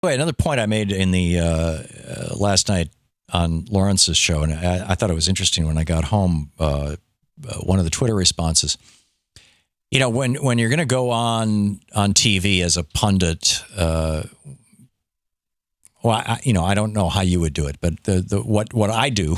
Wait, another point I made in the last night on Lawrence's show, and I thought it was interesting when I got home. One of the Twitter responses. When you're going to go on TV as a pundit, I don't know how you would do it, but what I do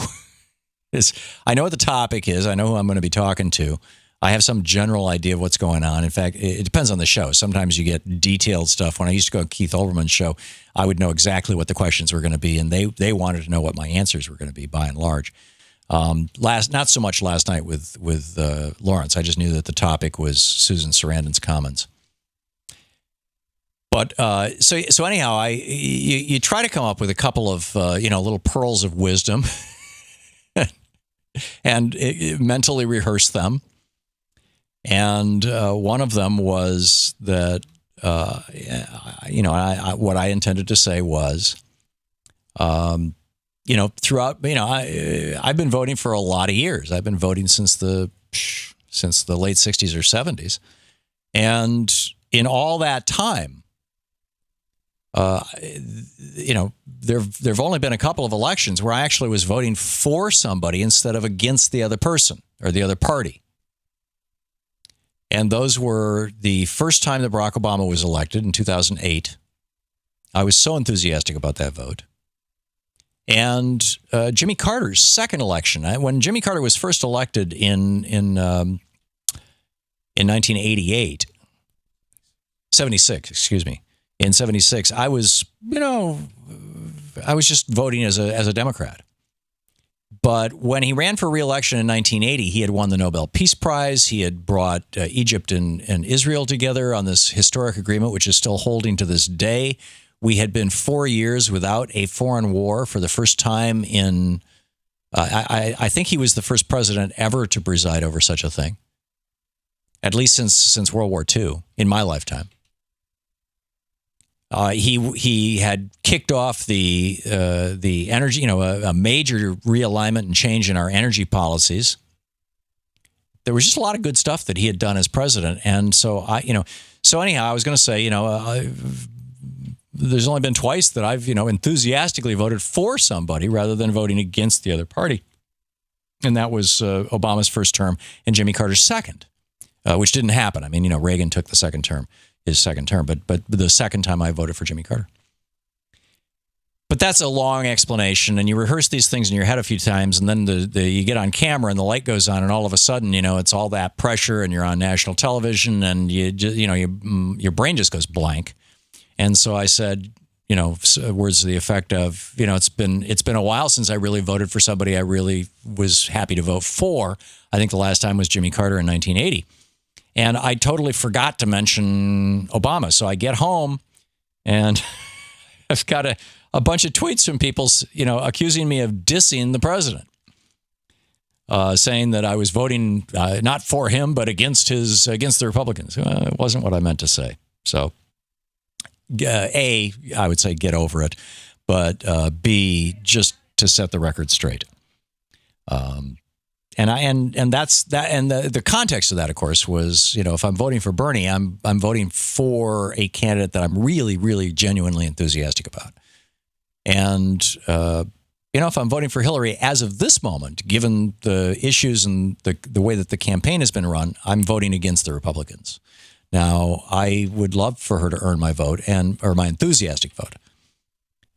is I know what the topic is. I know who I'm going to be talking to. I have some general idea of what's going on. In fact, it depends on the show. Sometimes you get detailed stuff. When I used to go on Keith Olbermann's show, I would know exactly what the questions were going to be, and they wanted to know what my answers were going to be, by and large. Not so much last night with Lawrence. I just knew that the topic was Susan Sarandon's comments. But so anyhow, you try to come up with a couple of little pearls of wisdom, and mentally rehearse them. And one of them was that what I intended to say was, throughout, I've been voting for a lot of years. I've been voting since the late 60s or 70s, and in all that time, there've only been a couple of elections where I actually was voting for somebody instead of against the other person or the other party. And those were the first time that Barack Obama was elected in 2008. I was so enthusiastic about that vote. And Jimmy Carter's second election. When Jimmy Carter was first elected in 1988, 76, excuse me. In 76, I was just voting as a Democrat. But when he ran for re-election in 1980, he had won the Nobel Peace Prize. He had brought Egypt and Israel together on this historic agreement, which is still holding to this day. We had been 4 years without a foreign war for the first time in, I think he was the first president ever to preside over such a thing, at least since World War II, in my lifetime. He had kicked off the energy, a major realignment and change in our energy policies. There was just a lot of good stuff that he had done as president, and so anyhow, I was going to say, there's only been twice that I've enthusiastically voted for somebody rather than voting against the other party, and that was Obama's first term and Jimmy Carter's second, which didn't happen. I mean, Reagan took his second term, but the second time I voted for Jimmy Carter. But that's a long explanation, and you rehearse these things in your head a few times, and then you get on camera and the light goes on, and all of a sudden, it's all that pressure, and you're on national television, and your brain just goes blank. And so I said, words to the effect of, it's been a while since I really voted for somebody I really was happy to vote for. I think the last time was Jimmy Carter in 1980. And I totally forgot to mention Obama. So I get home and I've got a bunch of tweets from people, accusing me of dissing the president, saying that I was voting not for him, but against the Republicans. It wasn't what I meant to say. So, A, I would say get over it, but B, just to set the record straight. And that's that. And the context of that, of course, was, if I'm voting for Bernie, I'm voting for a candidate that I'm really, really genuinely enthusiastic about. And, if I'm voting for Hillary as of this moment, given the issues and the way that the campaign has been run, I'm voting against the Republicans. Now, I would love for her to earn my vote or my enthusiastic vote.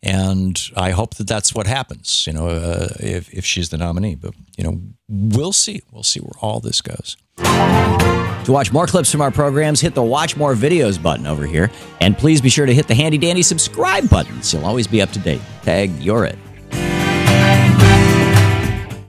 And I hope that that's what happens, if she's the nominee. But, we'll see. We'll see where all this goes. To watch more clips from our programs, hit the Watch More Videos button over here. And please be sure to hit the handy-dandy subscribe button so you'll always be up to date. Tag, you're it.